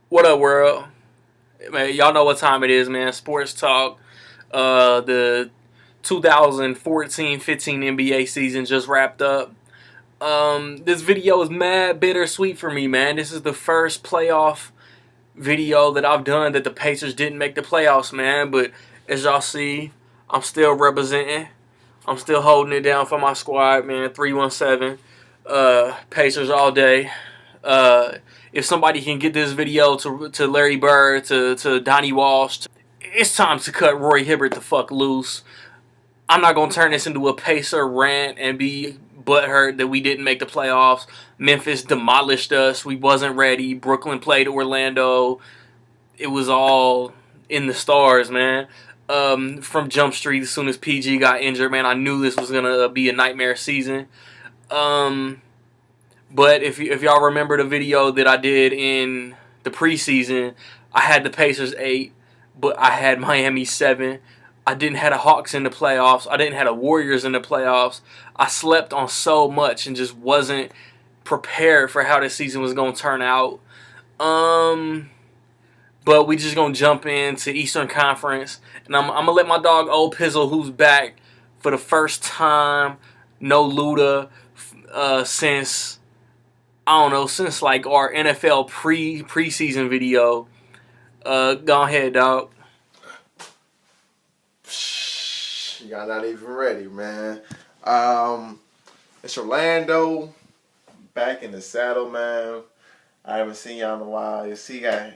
What up, world? Man, y'all know what time it is, man. Sports talk. The 2014-15 NBA season just wrapped up. This video is mad bittersweet for me, man. This is the first playoff video that I've done that the Pacers didn't make the playoffs, man. But as y'all see, I'm still representing. I'm still holding it down for my squad, man. 317. Pacers all day. Uh, if somebody can get this video to Larry Bird, to Donnie Walsh, it's time to cut Roy Hibbert the fuck loose. I'm not gonna turn this into a Pacer rant and be butthurt that we didn't make the playoffs. Memphis demolished us. We wasn't ready. Brooklyn played Orlando. It was all in the stars, man. From Jump Street, as soon as PG got injured, man, I knew this was gonna be a nightmare season. Um, but if y'all remember the video that I did in the preseason, I had the Pacers 8, but I had Miami 7. I didn't have the Hawks in the playoffs. I didn't have the Warriors in the playoffs. I slept on so much and just wasn't prepared for how this season was going to turn out. But we just going to jump into Eastern Conference. And I'm going to let my dog Old Pizzle, who's back for the first time, no Luda, since I don't know, since like our NFL preseason video. Go ahead, dog. Y'all not even ready, man. It's Orlando back in the saddle, man. I haven't seen y'all in a while. You see, I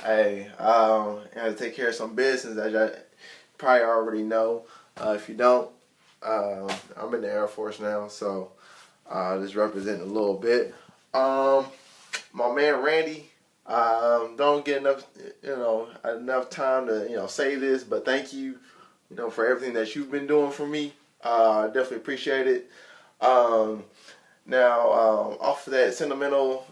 had to take care of some business that y'all probably already know. If you don't, I'm in the Air Force now, so just representing a little bit. My man Randy, don't get enough time to say this, but thank you, for everything that you've been doing for me. I definitely appreciate it. Now, off of that sentimental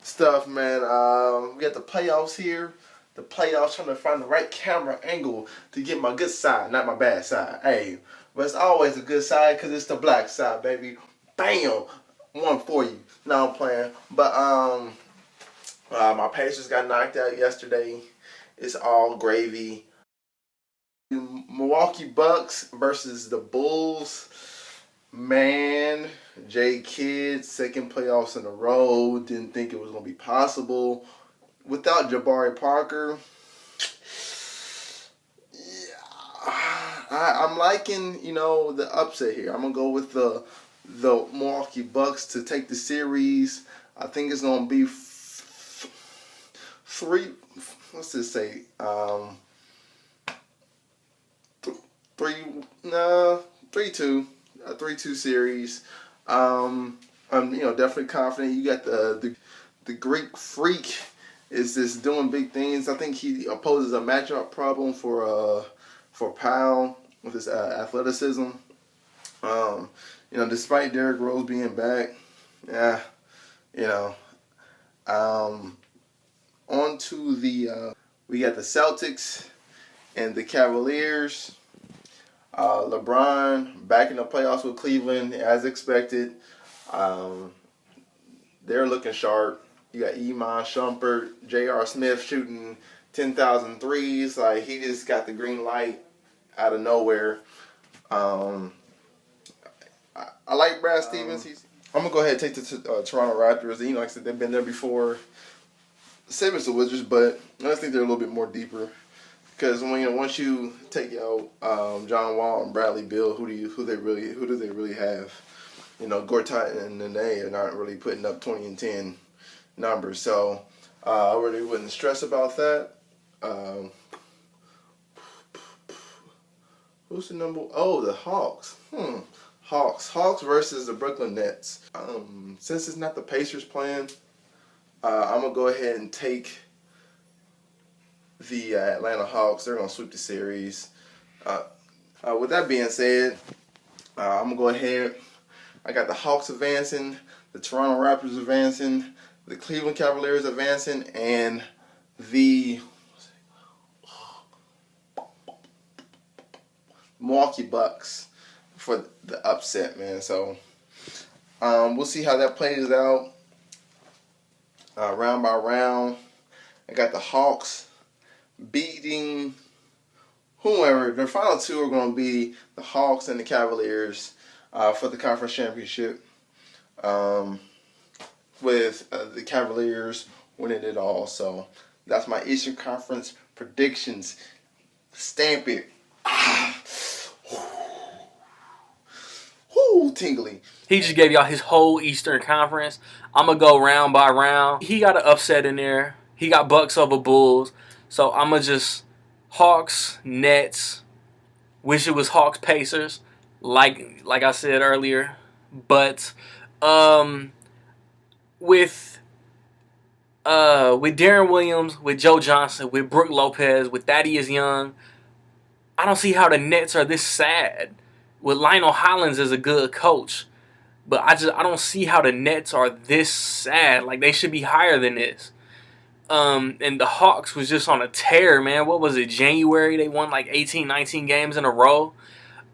stuff, man, we got the playoffs here. The playoffs, trying to find the right camera angle to get my good side, not my bad side. Hey, but it's always a good side because it's the black side, baby. Bam! One for you. No, I'm playing. But my Pacers got knocked out yesterday. It's all gravy. Milwaukee Bucks versus the Bulls. Man, Jay Kidd, second playoffs in a row. Didn't think it was going to be possible. Without Jabari Parker, I'm liking, the upset here. I'm going to go with the Milwaukee Bucks to take the series. I think it's going to be three, let's just say, three two, a 3-2 series. I'm definitely confident. You got the Greek Freak is just doing big things. I think he poses a matchup problem for Powell with his athleticism. Despite Derrick Rose being back, yeah, on to we got the Celtics and the Cavaliers. LeBron back in the playoffs with Cleveland as expected. They're looking sharp. You got Iman Shumpert, J.R. Smith shooting 10,000 threes. Like, he just got the green light out of nowhere. I like Brad Stevens. I'm going to go ahead and take the Toronto Raptors. Like I said, they've been there before. Same as the Wizards, but I just think they're a little bit more deeper. Because once you take out John Wall and Bradley Beal, who do they really have? Gortat and Nene are not really putting up 20 and 10 numbers, so I really wouldn't stress about that. Who's the number? Oh, the Hawks. Hawks versus the Brooklyn Nets. Since it's not the Pacers playing, I'm gonna go ahead and take the Atlanta Hawks. They're gonna sweep the series. With that being said, I'm gonna go ahead. I got the Hawks advancing, the Toronto Raptors advancing, the Cleveland Cavaliers advancing, and the Milwaukee Bucks for the upset, man. So we'll see how that plays out. round by round. I got the Hawks beating whoever. The final two are going to be the Hawks and the Cavaliers for the conference championship. With the Cavaliers winning it all. So that's my Eastern Conference predictions. Stamp it. Whoo, tingly. He just gave y'all his whole Eastern Conference. I'm going to go round by round. He got an upset in there. He got Bucks over Bulls. So I'm going to just Hawks, Nets. Wish it was Hawks, Pacers. Like I said earlier. But with Deron Williams, with Joe Johnson, with Brook Lopez, with Thaddeus Young, I don't see how the Nets are this sad. With Lionel Hollins as a good coach, but I don't see how the Nets are this sad. Like, they should be higher than this. And the Hawks was just on a tear, man. What was it, January? They won like 18, 19 games in a row.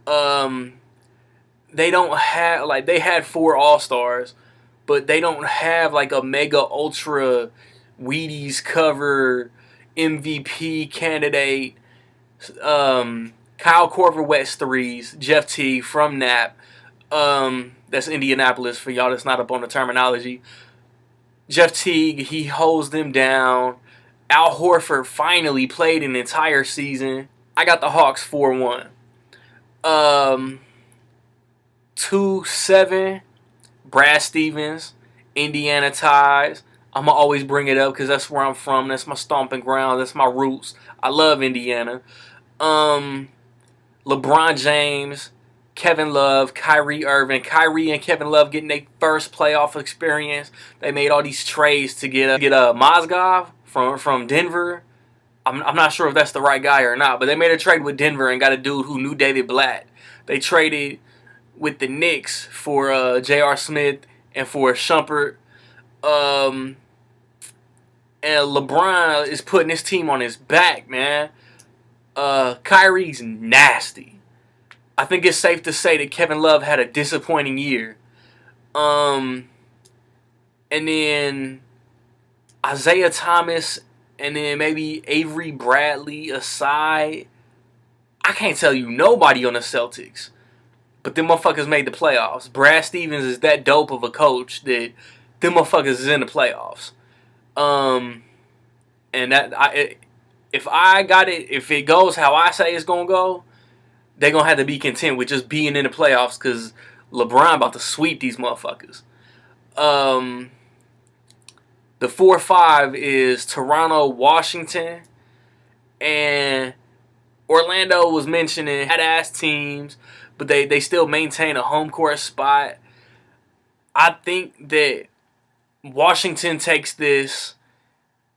They don't have, like, they had 4 All-Stars, but they don't have like a mega ultra Wheaties cover MVP candidate. Kyle Korver wets threes. Jeff Teague from Nap. That's Indianapolis for y'all that's not up on the terminology. Jeff Teague, he holds them down. Al Horford finally played an entire season. I got the Hawks 4-1. 2-7. Brad Stevens, Indiana ties. I'm going to always bring it up because that's where I'm from. That's my stomping ground. That's my roots. I love Indiana. LeBron James, Kevin Love, Kyrie Irving. Kyrie and Kevin Love getting their first playoff experience. They made all these trades to get Mozgov from Denver. I'm not sure if that's the right guy or not, but they made a trade with Denver and got a dude who knew David Blatt. They traded with the Knicks for J.R. Smith and for Shumpert. And LeBron is putting his team on his back, man. Kyrie's nasty. I think it's safe to say that Kevin Love had a disappointing year. And then Isaiah Thomas and then maybe Avery Bradley aside, I can't tell you nobody on the Celtics. But them motherfuckers made the playoffs. Brad Stevens is that dope of a coach that them motherfuckers is in the playoffs. And if it goes how I say it's gonna go, they're gonna have to be content with just being in the playoffs because LeBron about to sweep these motherfuckers. The 4-5 is Toronto, Washington, and Orlando was mentioning badass teams, but they still maintain a home court spot. I think that Washington takes this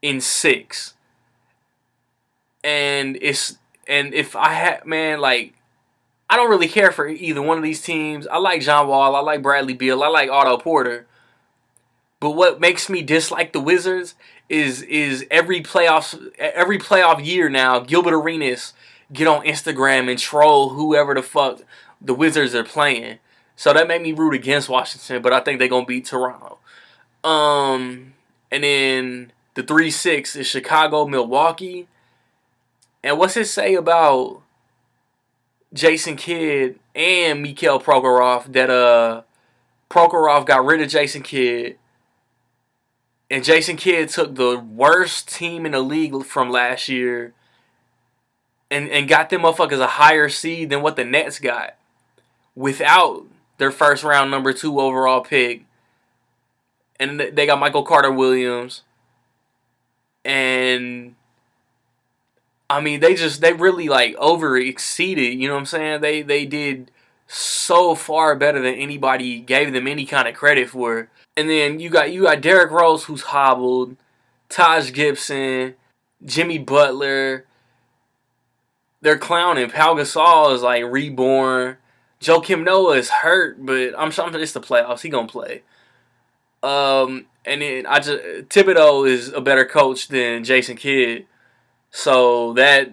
in 6. And if I had, man, like, I don't really care for either one of these teams. I like John Wall, I like Bradley Beal, I like Otto Porter. But what makes me dislike the Wizards is every playoff year now, Gilbert Arenas get on Instagram and troll whoever the fuck the Wizards are playing. So that made me root against Washington, but I think they're going to beat Toronto. And then the 3-6 is Chicago, Milwaukee. And what's it say about Jason Kidd and Mikhail Prokhorov that Prokhorov got rid of Jason Kidd, and Jason Kidd took the worst team in the league from last year and got them motherfuckers a higher seed than what the Nets got without their first round number 2 overall pick. And they got Michael Carter Williams. And I mean, they really like over exceeded, you know what I'm saying? They did so far better than anybody gave them any kind of credit for. And then you got Derrick Rose, who's hobbled, Taj Gibson, Jimmy Butler. They're clowning. Pau Gasol is like reborn. Joakim Noah is hurt, but I'm sure it's the playoffs. He gonna play. And then Thibodeau is a better coach than Jason Kidd. So that,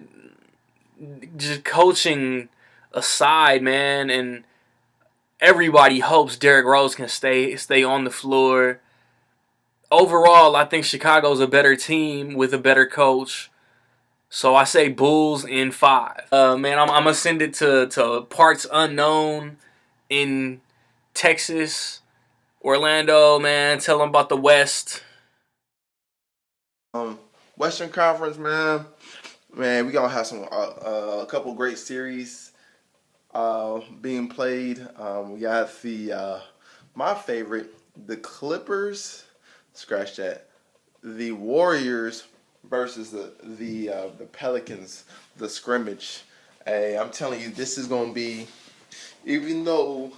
just coaching aside, man, and everybody hopes Derrick Rose can stay on the floor. overall, I think Chicago's a better team with a better coach. So I say Bulls in 5. Man, I'm gonna send it to parts unknown in Texas, Orlando. Man, tell them about the West. Western Conference, man. Man, we gonna have some a couple great series being played. We got the my favorite, the Clippers. Scratch that. The Warriors versus the Pelicans. The scrimmage. Hey, I'm telling you, this is gonna be. Even though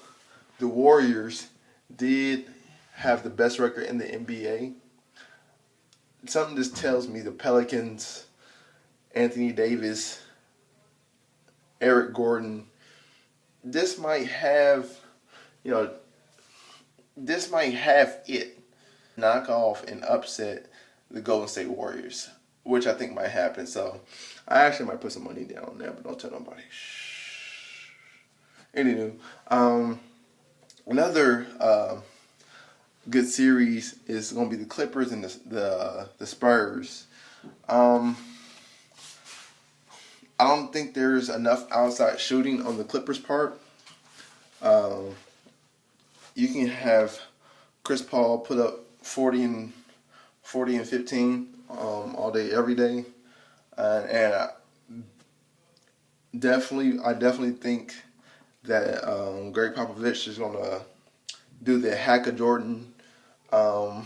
the Warriors did have the best record in the NBA, something just tells me the Pelicans, Anthony Davis, Eric Gordon, this might have, you know, this might have it knock off and upset the Golden State Warriors, which I think might happen. So I actually might put some money down on that, but don't tell nobody. Shh. Anywho, another good series is going to be the Clippers and the Spurs. I don't think there's enough outside shooting on the Clippers' part. You can have Chris Paul put up 40 and 15 all day, every day, and I definitely think that Greg Popovich is gonna do the hack of Jordan during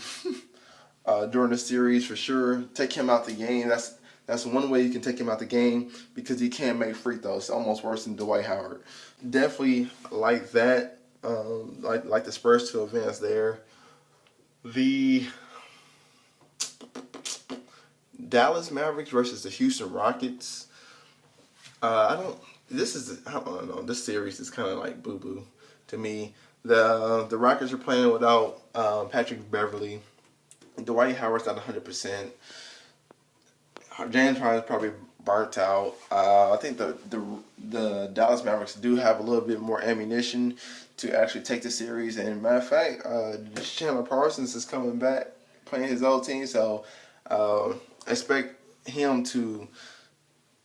the series for sure. Take him out the game. That's one way you can take him out the game because he can't make free throws. It's almost worse than Dwight Howard. Definitely like that. Like the Spurs to advance there. The Dallas Mavericks versus the Houston Rockets. I don't know. This series is kind of like boo boo to me. The Rockets are playing without Patrick Beverly. Dwight Howard's not 100%. James Harden's probably burnt out. I think the Dallas Mavericks do have a little bit more ammunition to actually take the series. And matter of fact, Chandler Parsons is coming back playing his old team, so expect him to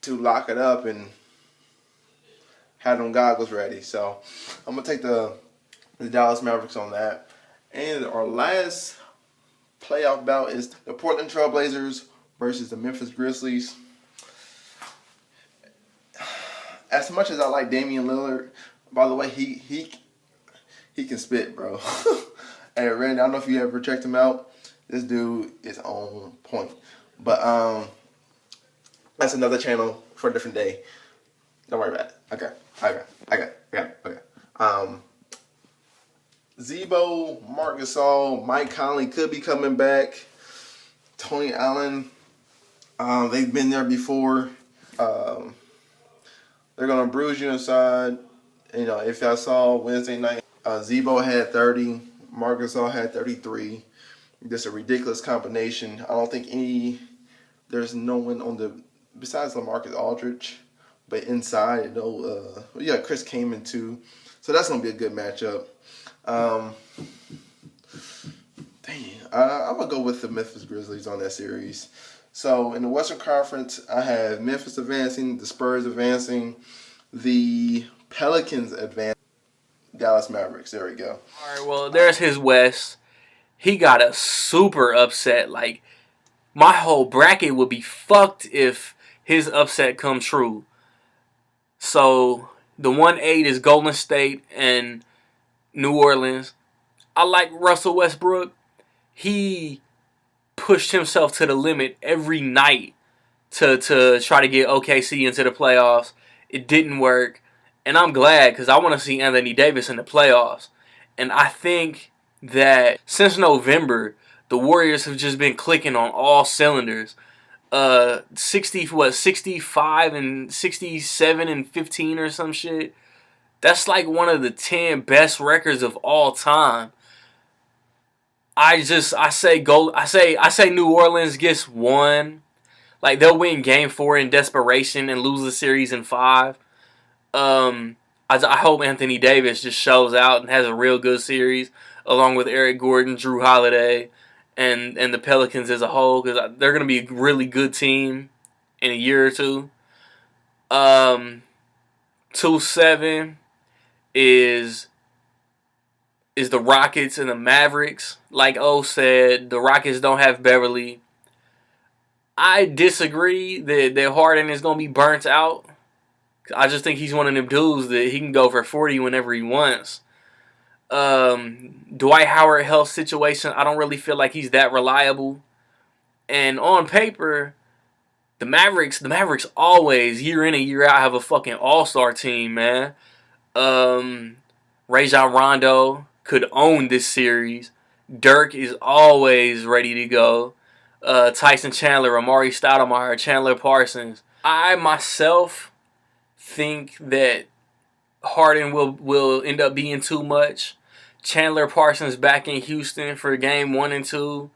lock it up and have them goggles ready. So I'm gonna take the Dallas Mavericks on that. And our last playoff bout is the Portland Trailblazers versus the Memphis Grizzlies. As much as I like Damian Lillard, by the way, he can spit, bro. Hey, Randy, I don't know if you ever checked him out. This dude is on point. But that's another channel for a different day. Don't worry about it. Okay. Zebo, Marc Gasol, Mike Conley could be coming back. Tony Allen, they've been there before. They're gonna bruise you inside. You know, if y'all saw Wednesday night, Zebo had 30, Marc Gasol had 33. Just a ridiculous combination. I don't think there's no one on the besides LaMarcus Aldridge, but inside, we got Chris Kaman too. So that's gonna be a good matchup. I'm gonna go with the Memphis Grizzlies on that series. So in the Western Conference, I have Memphis advancing, the Spurs advancing, the Pelicans advancing, Dallas Mavericks. There we go. All right, well, there's his West. He got a super upset. Like, my whole bracket would be fucked if his upset come true. So the 1-8 is Golden State and New Orleans. I like Russell Westbrook. He pushed himself to the limit every night to try to get OKC into the playoffs. It didn't work. And I'm glad because I want to see Anthony Davis in the playoffs. And I think that since November, the Warriors have just been clicking on all cylinders. 65 and 67 and 15 or some shit. That's like one of the 10 best records of all time. I say New Orleans gets one. Like, they'll win game 4 in desperation and lose the series in 5. I hope Anthony Davis just shows out and has a real good series along with Eric Gordon, Drew Holiday, and the Pelicans as a whole, because they're going to be a really good team in a year or two. 2-7 is the Rockets and the Mavericks. Like O said, the Rockets don't have Beverly. I disagree that Harden is going to be burnt out. I just think he's one of them dudes that he can go for 40 whenever he wants. Dwight Howard health situation, I don't really feel like he's that reliable. And on paper, the Mavericks always, year in and year out, have a fucking all-star team, man. Rajon Rondo could own this series. Dirk is always ready to go. Tyson Chandler, Amari Stoudemire, Chandler Parsons. I myself think that Harden will end up being too much. Chandler Parsons back in Houston for game 1 and 2,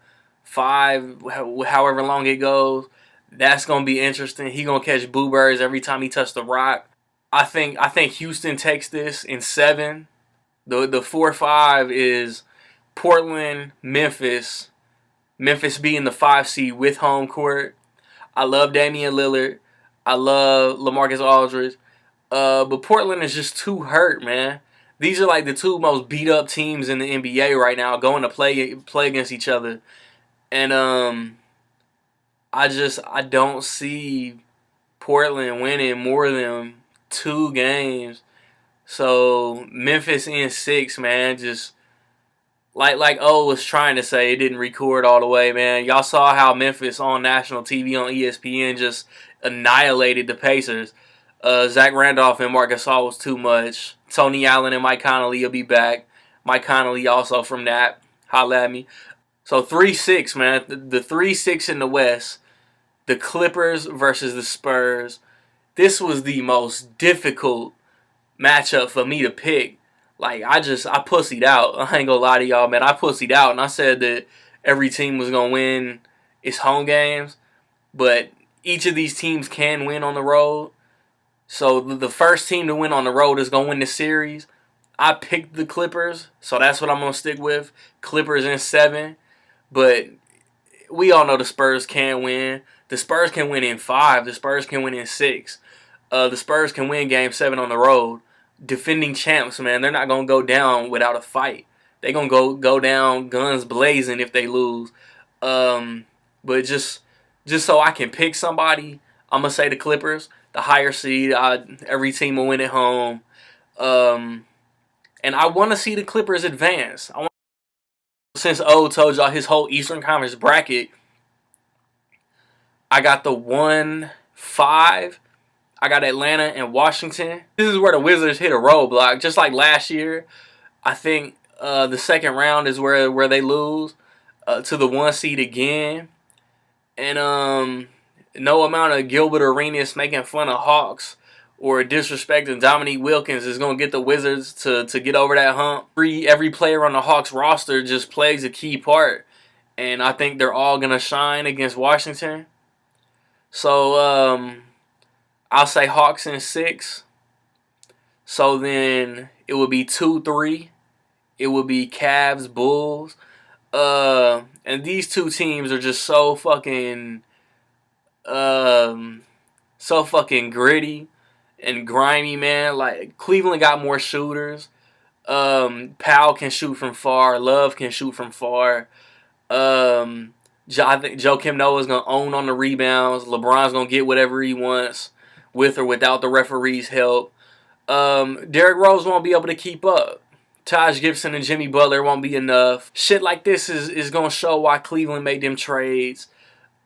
5, however long it goes. That's gonna be interesting. He gonna catch boo birds every time he touches the rock. I think Houston takes this in 7. The 4-5 is Portland, Memphis. Memphis being the 5 seed with home court. I love Damian Lillard. I love LaMarcus Aldridge. But Portland is just too hurt, man. These are like the 2 most beat up teams in the NBA right now, going to play against each other. And I don't see Portland winning more than 2 games. So Memphis in 6, man. Just like O was trying to say, it didn't record all the way, man. Y'all saw how Memphis on national TV on ESPN just annihilated the Pacers. Zach Randolph and Marc Gasol was too much. Tony Allen and Mike Conley will be back. Mike Conley also from that. Holla at me. So 3-6, man. The 3-6 in the West. The Clippers versus the Spurs. This was the most difficult matchup for me to pick. Like, I pussied out. I ain't gonna lie to y'all, man. I pussied out, and I said that every team was gonna win its home games. But each of these teams can win on the road. So the first team to win on the road is going to win the series. I picked the Clippers, so that's what I'm going to stick with. Clippers in 7. But we all know the Spurs can win. The Spurs can win in 5. The Spurs can win in 6. The Spurs can win Game 7 on the road. Defending champs, man, they're not going to go down without a fight. They're going to go down guns blazing if they lose. But just so I can pick somebody, I'm going to say the Clippers. The higher seed, every team will win at home. And I want to see the Clippers advance. Since O told y'all his whole Eastern Conference bracket, I got the 1-5. I got Atlanta and Washington. This is where the Wizards hit a roadblock. Just like last year, I think the second round is where they lose to the 1 seed again. And no amount of Gilbert Arenas making fun of Hawks or disrespecting Dominique Wilkins is going to get the Wizards to get over that hump. Every player on the Hawks roster just plays a key part. And I think they're all going to shine against Washington. So I'll say Hawks in 6. So then it would be 2-3. It would be Cavs, Bulls. And these 2 teams are just so fucking gritty and grimy, man. Like, Cleveland got more shooters. Powell can shoot from far. Love can shoot from far. I think Joakim Noah's going to own on the rebounds. LeBron's going to get whatever he wants with or without the referee's help. Derrick Rose won't be able to keep up. Taj Gibson and Jimmy Butler won't be enough. Shit like this is going to show why Cleveland made them trades.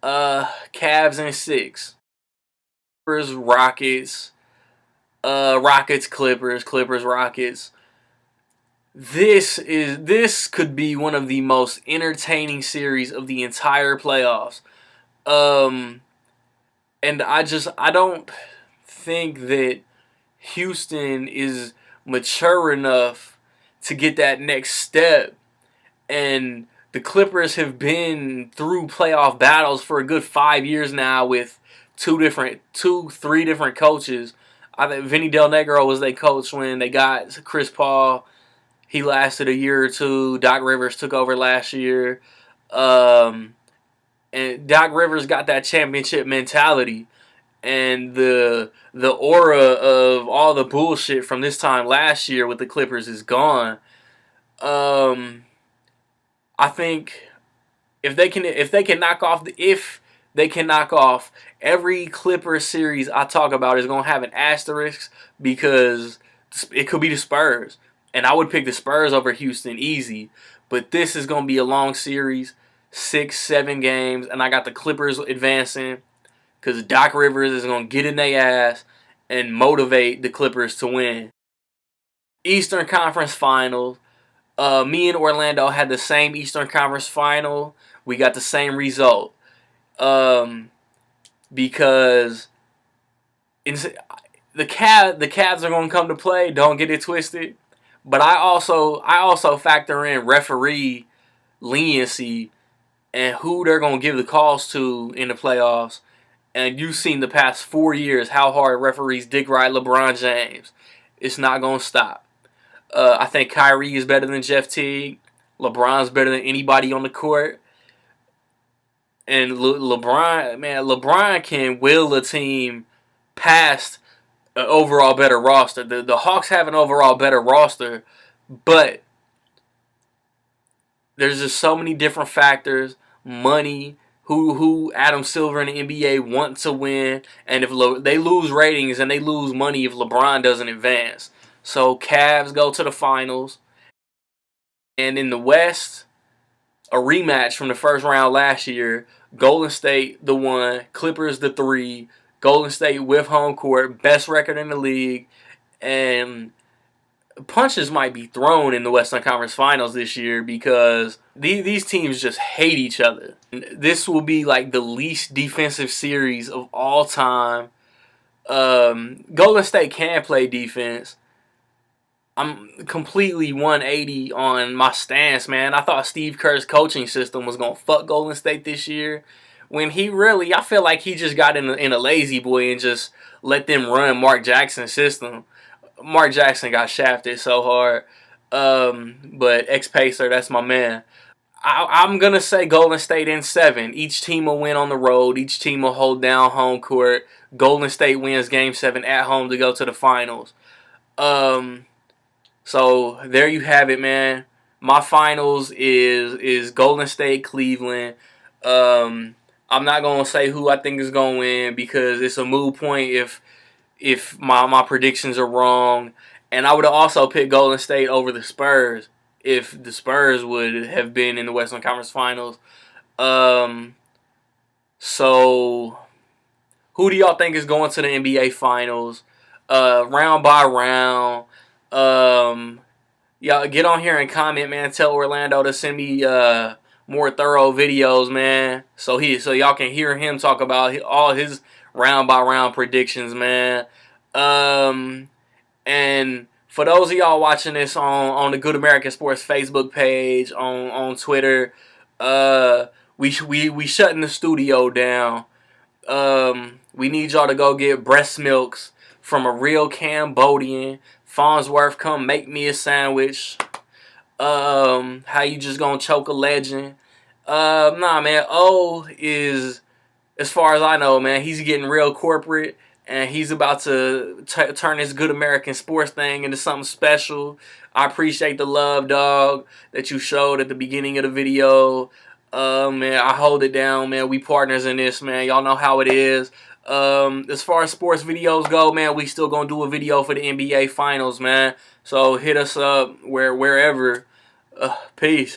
Cavs in 6. Clippers, Rockets. Rockets, Clippers. Clippers, Rockets. This could be one of the most entertaining series of the entire playoffs. And I don't think that Houston is mature enough to get that next step. And the Clippers have been through playoff battles for a good 5 years now with 3 different coaches. I think Vinny Del Negro was their coach when they got Chris Paul. He lasted a year or two. Doc Rivers took over last year. And Doc Rivers got that championship mentality, and the aura of all the bullshit from this time last year with the Clippers is gone. I think if they can knock off every Clipper series I talk about is gonna have an asterisk because it could be the Spurs, and I would pick the Spurs over Houston easy. But this is gonna be a long series, 6-7 games, and I got the Clippers advancing because Doc Rivers is gonna get in their ass and motivate the Clippers to win. Eastern Conference Finals. Me and Orlando had the same Eastern Conference Final. We got the same result. Because the Cavs are gonna come to play. Don't get it twisted. But I also factor in referee leniency and who they're gonna give the calls to in the playoffs. And you've seen the past 4 years how hard referees dick ride LeBron James. It's not gonna stop. I think Kyrie is better than Jeff Teague. LeBron's better than anybody on the court. And LeBron can will a team past an overall better roster. The Hawks have an overall better roster, but there's just so many different factors. Money, who Adam Silver and the NBA want to win, and if they lose ratings and they lose money if LeBron doesn't advance. So Cavs go to the finals. And in the West, a rematch from the first round last year. Golden State the 1, Clippers the 3. Golden State with home court, best record in the league. And punches might be thrown in the Western Conference Finals this year because these teams just hate each other. This will be like the least defensive series of all time. Golden State can play defense. I'm completely 180 on my stance, man. I thought Steve Kerr's coaching system was going to fuck Golden State this year. When I feel like he just got in a lazy boy and just let them run Mark Jackson's system. Mark Jackson got shafted so hard. But ex-Pacer, that's my man. I'm going to say Golden State in 7. Each team will win on the road. Each team will hold down home court. Golden State wins Game 7 at home to go to the finals. So there you have it, man. My finals is Golden State, Cleveland. I'm not gonna say who I think is gonna win because it's a moot point if my predictions are wrong. And I would have also picked Golden State over the Spurs if the Spurs would have been in the Western Conference Finals. So who do y'all think is going to the NBA Finals? Round by round. Y'all get on here and comment, man. Tell Orlando to send me more thorough videos, man. So y'all can hear him talk about all his round by round predictions, man. And for those of y'all watching this on the Good American Sports Facebook page, on Twitter, we shutting the studio down. We need y'all to go get breast milks from a real Cambodian. Farnsworth, come make me a sandwich. How you just gonna choke a legend? Nah, man. O is, as far as I know, man, he's getting real corporate, and he's about to turn this Good American Sports thing into something special. I appreciate the love, dog, that you showed at the beginning of the video. Man, I hold it down, man. We partners in this, man. Y'all know how it is. As far as sports videos go, man, we still gonna do a video for the NBA Finals, man. So hit us up wherever. Peace.